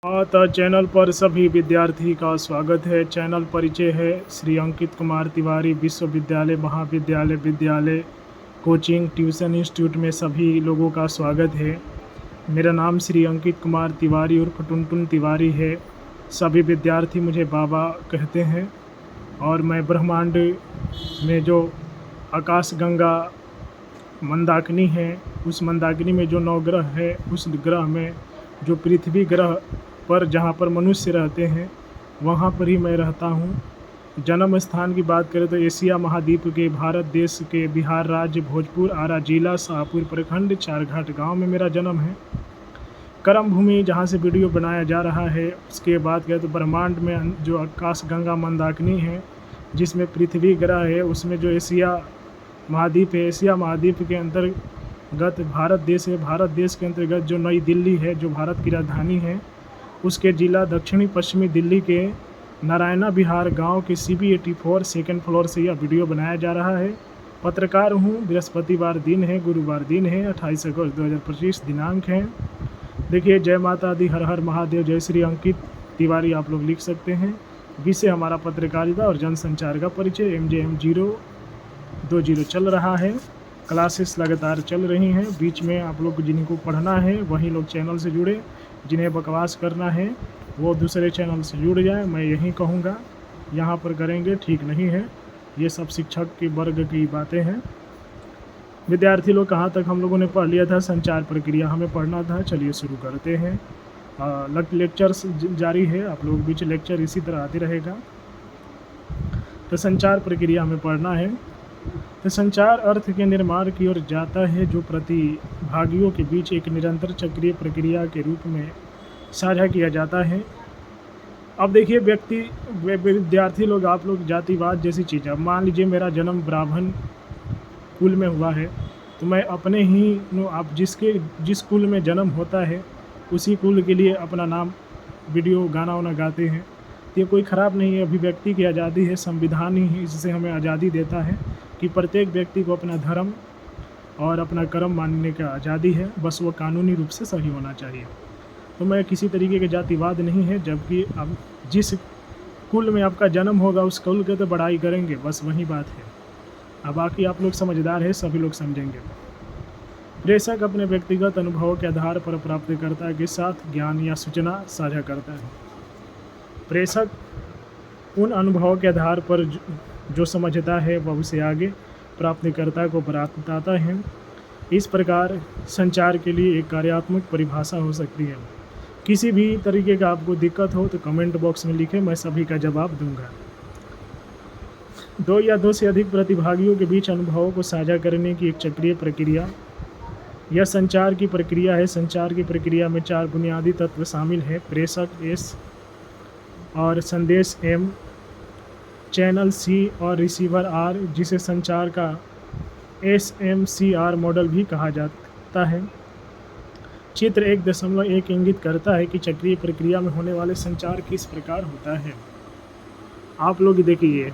तो चैनल पर सभी विद्यार्थी का स्वागत है। चैनल परिचय है श्री अंकित कुमार तिवारी विश्वविद्यालय महाविद्यालय विद्यालय कोचिंग ट्यूशन इंस्टीट्यूट में सभी लोगों का स्वागत है। मेरा नाम श्री अंकित कुमार तिवारी उर्फ टुनटुन तिवारी है। सभी विद्यार्थी मुझे बाबा कहते हैं और मैं ब्रह्मांड में जो आकाश गंगा मंदाकिनी है, उस मंदाकिनी में जो 9 ग्रह है, उस ग्रह में जो पृथ्वी ग्रह पर जहाँ पर मनुष्य रहते हैं वहाँ पर ही मैं रहता हूँ। जन्म स्थान की बात करें तो एशिया महाद्वीप के भारत देश के बिहार राज्य भोजपुर आरा जिला शाहपुर प्रखंड चारघाट गांव में मेरा जन्म है। कर्म भूमि जहाँ से वीडियो बनाया जा रहा है उसके बाद करें तो ब्रह्मांड में जो आकाश गंगा मंदाकिनी है जिसमें पृथ्वी ग्रह है, उसमें जो एशिया महाद्वीप है, एशिया महाद्वीप के अंतर्गत भारत देश है। भारत देश के अंतर्गत जो नई दिल्ली है जो भारत की राजधानी है, उसके ज़िला दक्षिणी पश्चिमी दिल्ली के नारायणा विहार गांव के CB84 सेकंड फ्लोर से यह वीडियो बनाया जा रहा है। पत्रकार हूं। बृहस्पतिवार दिन है, गुरुवार दिन है, 28 अगस्त 2025 दिनांक है। देखिए, जय माता दी, हर हर महादेव, जय श्री अंकित तिवारी आप लोग लिख सकते हैं। विषय हमारा पत्रकारिता और जनसंचार का परिचय। MJM 020 चल रहा है। क्लासेस लगातार चल रही हैं। बीच में आप लोग जिनको पढ़ना है वही लोग चैनल से जुड़े, जिन्हें बकवास करना है वो दूसरे चैनल से जुड़ जाए। मैं यही कहूँगा, यहाँ पर करेंगे ठीक नहीं है। ये सब शिक्षक के वर्ग की बातें हैं। विद्यार्थी लोग कहाँ तक हम लोगों ने पढ़ लिया था? संचार प्रक्रिया हमें पढ़ना था। चलिए शुरू करते हैं। लेक्चर्स जारी है, आप लोग बीच लेक्चर इसी तरह आते रहेगा। तो संचार प्रक्रिया हमें पढ़ना है। तो संचार अर्थ के निर्माण की ओर जाता है जो प्रतिभागियों के बीच एक निरंतर चक्रीय प्रक्रिया के रूप में साझा किया जाता है। अब देखिए, विद्यार्थी लोग, आप लोग जातिवाद जैसी चीज़, अब मान लीजिए मेरा जन्म ब्राह्मण कुल में हुआ है तो मैं अपने ही आप जिस कुल में जन्म होता है उसी कुल के लिए अपना नाम वीडियो गाना वाना गाते हैं। तो ये कोई ख़राब नहीं है, अभिव्यक्ति की आज़ादी है। संविधान ही इससे हमें आज़ादी देता है कि प्रत्येक व्यक्ति को अपना धर्म और अपना कर्म मानने का आज़ादी है, बस वो कानूनी रूप से सही होना चाहिए। तो मैं किसी तरीके के जातिवाद नहीं है, जबकि अब जिस कुल में आपका जन्म होगा उस कुल के तो बड़ाई करेंगे, बस वही बात है। अब बाकी आप लोग समझदार हैं, सभी लोग समझेंगे। प्रेषक अपने व्यक्तिगत अनुभवों के आधार पर प्राप्तकर्ता के साथ ज्ञान या सूचना साझा करता है। प्रेषक उन अनुभवों के आधार पर जो समझता है वह उसे आगे प्राप्तकर्ता को बताता है। इस प्रकार संचार के लिए एक कार्यात्मक परिभाषा हो सकती है। किसी भी तरीके का आपको दिक्कत हो तो कमेंट बॉक्स में लिखें, मैं सभी का जवाब दूंगा। 2 या 2 से अधिक प्रतिभागियों के बीच अनुभवों को साझा करने की एक चक्रीय प्रक्रिया यह संचार की प्रक्रिया है। संचार की प्रक्रिया में 4 बुनियादी तत्व शामिल हैं: प्रेषक S और संदेश M, चैनल C और रिसीवर R, जिसे संचार का SMCR मॉडल भी कहा जाता है। चित्र 1.1 इंगित करता है कि चक्रीय प्रक्रिया में होने वाले संचार किस प्रकार होता है। आप लोग देखिए,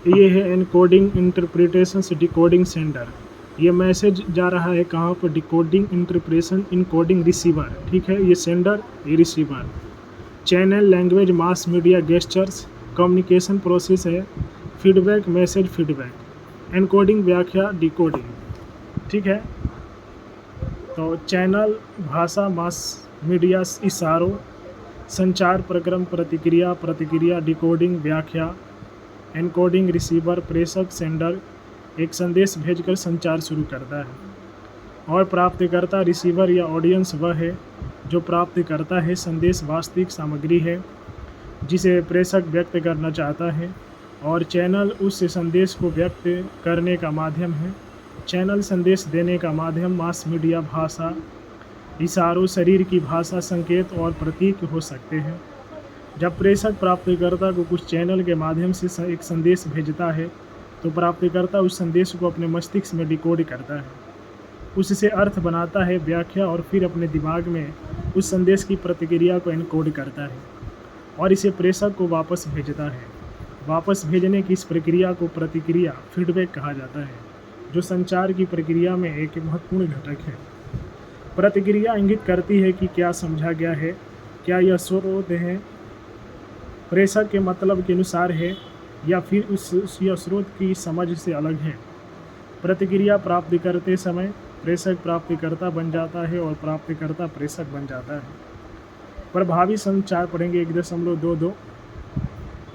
ये है एनकोडिंग, इंटरप्रिटेशन, डिकोडिंग, सेंडर। ये मैसेज जा रहा है कहाँ पर? Decoding, interpretation, encoding, receiver. ठीक है, ये सेंडर, ये receiver. Channel, language, mass media, gestures, communication process है। फीडबैक, मैसेज फीडबैक, एनकोडिंग, व्याख्या, डिकोडिंग। ठीक है, तो चैनल, भाषा, मास मीडिया, इशारों, संचार प्रक्रम, प्रतिक्रिया, डिकोडिंग, व्याख्या, एनकोडिंग, रिसीवर, प्रेषक, सेंडर एक संदेश भेजकर संचार शुरू करता है। और प्राप्तकर्ता, रिसीवर या ऑडियंस वह है जो प्राप्त करता है। संदेश वास्तविक सामग्री है जिसे प्रेषक व्यक्त करना चाहता है और चैनल उस संदेश को व्यक्त करने का माध्यम है। चैनल संदेश देने का माध्यम मास मीडिया, भाषा, इशारों, शरीर की भाषा, संकेत और प्रतीक हो सकते हैं। जब प्रेषक प्राप्तकर्ता को कुछ चैनल के माध्यम से एक संदेश भेजता है तो प्राप्तकर्ता उस संदेश को अपने मस्तिष्क में डिकोड करता है, उससे अर्थ बनाता है, व्याख्या, और फिर अपने दिमाग में उस संदेश की प्रतिक्रिया को एनकोड करता है और इसे प्रेषक को वापस भेजता है। वापस भेजने की इस प्रक्रिया को प्रतिक्रिया, फीडबैक कहा जाता है, जो संचार की प्रक्रिया में एक महत्वपूर्ण घटक है। प्रतिक्रिया इंगित करती है कि क्या समझा गया है, क्या यह स्रोत है प्रेषक के मतलब के अनुसार है या फिर यह स्रोत की समझ से अलग है। प्रतिक्रिया प्राप्त करते समय प्रेषक प्राप्तिकर्ता बन जाता है और प्राप्तिकर्ता प्रेषक बन जाता है। प्रभावी संचार पढ़ेंगे 1.22।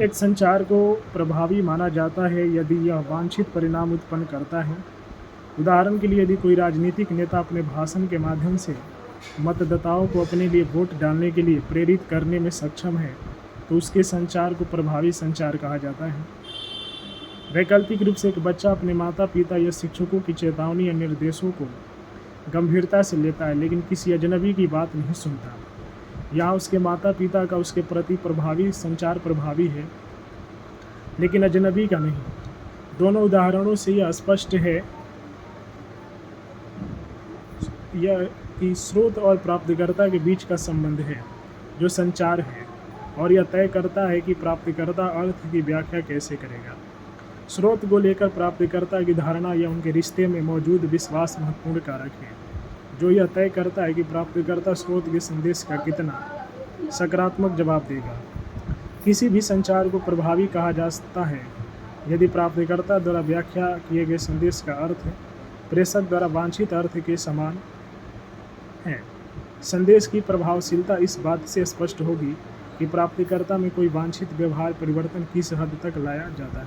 एक संचार को प्रभावी माना जाता है यदि यह वांछित परिणाम उत्पन्न करता है। उदाहरण के लिए, यदि कोई राजनीतिक नेता अपने भाषण के माध्यम से मतदाताओं को अपने लिए वोट डालने के लिए प्रेरित करने में सक्षम है तो उसके संचार को प्रभावी संचार कहा जाता है। वैकल्पिक रूप से एक बच्चा अपने माता पिता या शिक्षकों की चेतावनी या निर्देशों को गंभीरता से लेता है लेकिन किसी अजनबी की बात नहीं सुनता। यहाँ उसके माता पिता का उसके प्रति प्रभावी संचार प्रभावी है लेकिन अजनबी का नहीं। दोनों उदाहरणों से यह स्पष्ट है यह कि स्रोत और प्राप्तकर्ता के बीच का संबंध है जो संचार है और यह तय करता है कि प्राप्तकर्ता अर्थ की व्याख्या कैसे करेगा। स्रोत को लेकर प्राप्तकर्ता की धारणा या उनके रिश्ते में मौजूद विश्वास महत्वपूर्ण कारक है जो यह तय करता है कि प्राप्तकर्ता स्रोत के संदेश का कितना सकारात्मक जवाब देगा। किसी भी संचार को प्रभावी कहा जा सकता है यदि प्राप्तकर्ता द्वारा व्याख्या किए गए संदेश का अर्थ प्रेषक द्वारा वांछित अर्थ के समान है। संदेश की प्रभावशीलता इस बात से स्पष्ट होगी कि प्राप्तकर्ता में कोई वांछित व्यवहार परिवर्तन किस हद तक लाया जाता है।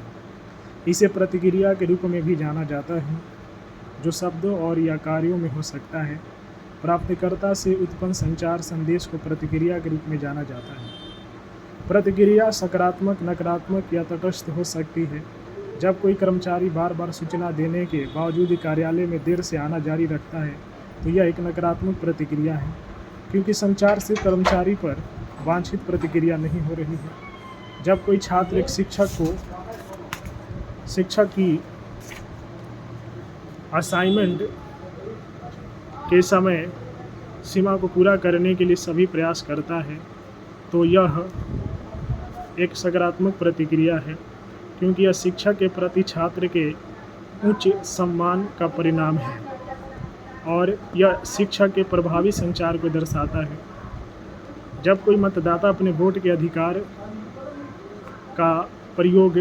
इसे प्रतिक्रिया के रूप में भी जाना जाता है जो शब्दों और या कार्यों में हो सकता है। प्राप्तकर्ता से उत्पन्न संचार संदेश को प्रतिक्रिया के रूप में जाना जाता है। प्रतिक्रिया सकारात्मक, नकारात्मक या तटस्थ हो सकती है। जब कोई कर्मचारी बार बार सूचना देने के बावजूद कार्यालय में देर से आना जारी रखता है तो यह एक नकारात्मक प्रतिक्रिया है क्योंकि संचार से कर्मचारी पर वांछित प्रतिक्रिया नहीं हो रही है। जब कोई छात्र एक शिक्षक की असाइनमेंट के समय सीमा को पूरा करने के लिए सभी प्रयास करता है तो यह एक सकारात्मक प्रतिक्रिया है क्योंकि यह शिक्षक के प्रति छात्र के उच्च सम्मान का परिणाम है और यह शिक्षक के प्रभावी संचार को दर्शाता है। जब कोई मतदाता अपने वोट के अधिकार का प्रयोग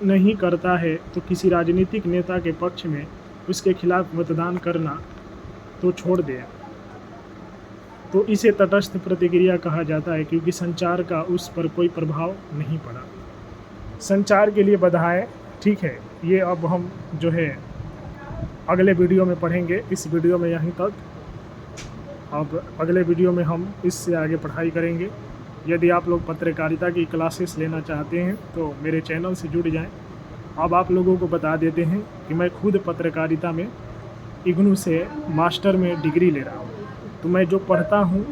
नहीं करता है तो किसी राजनीतिक नेता के पक्ष में उसके खिलाफ मतदान करना तो छोड़ दे तो इसे तटस्थ प्रतिक्रिया कहा जाता है क्योंकि संचार का उस पर कोई प्रभाव नहीं पड़ा। संचार के लिए बधाई। ठीक है, ये अब हम जो है अगले वीडियो में पढ़ेंगे। इस वीडियो में यहीं तक। अब अगले वीडियो में हम इससे आगे पढ़ाई करेंगे। यदि आप लोग पत्रकारिता की क्लासेस लेना चाहते हैं तो मेरे चैनल से जुड़ जाएं। अब आप लोगों को बता देते हैं कि मैं खुद पत्रकारिता में इग्नू से मास्टर में डिग्री ले रहा हूँ। तो मैं जो पढ़ता हूँ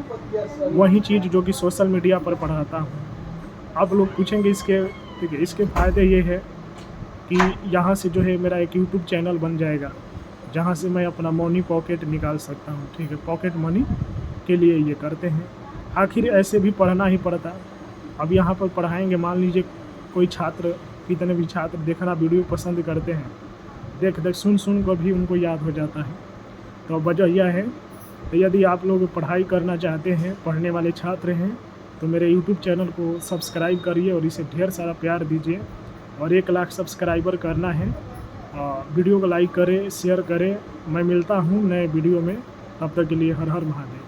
वही चीज़ जो कि सोशल मीडिया पर पढ़ाता हूँ। आप लोग पूछेंगे इसके, ठीक है, इसके फ़ायदे ये है कि यहाँ से जो है मेरा एक यूट्यूब चैनल बन जाएगा जहाँ से मैं अपना मनी पॉकेट निकाल सकता हूँ। ठीक है, पॉकेट मनी के लिए ये करते हैं। आखिर ऐसे भी पढ़ना ही पड़ता है। अब यहाँ पर पढ़ाएंगे, मान लीजिए कोई छात्र, कितने भी छात्र देखना वीडियो पसंद करते हैं, देख सुन कर भी उनको याद हो जाता है। तो वजह यह है, तो यदि आप लोग पढ़ाई करना चाहते हैं, पढ़ने वाले छात्र हैं, तो मेरे यूट्यूब चैनल को सब्सक्राइब करिए और इसे ढेर सारा प्यार दीजिए। और 1 लाख सब्सक्राइबर करना है। वीडियो को लाइक करें, शेयर करें। मैं मिलता हूँ नए वीडियो में, तब तक के लिए हर हर महादेव।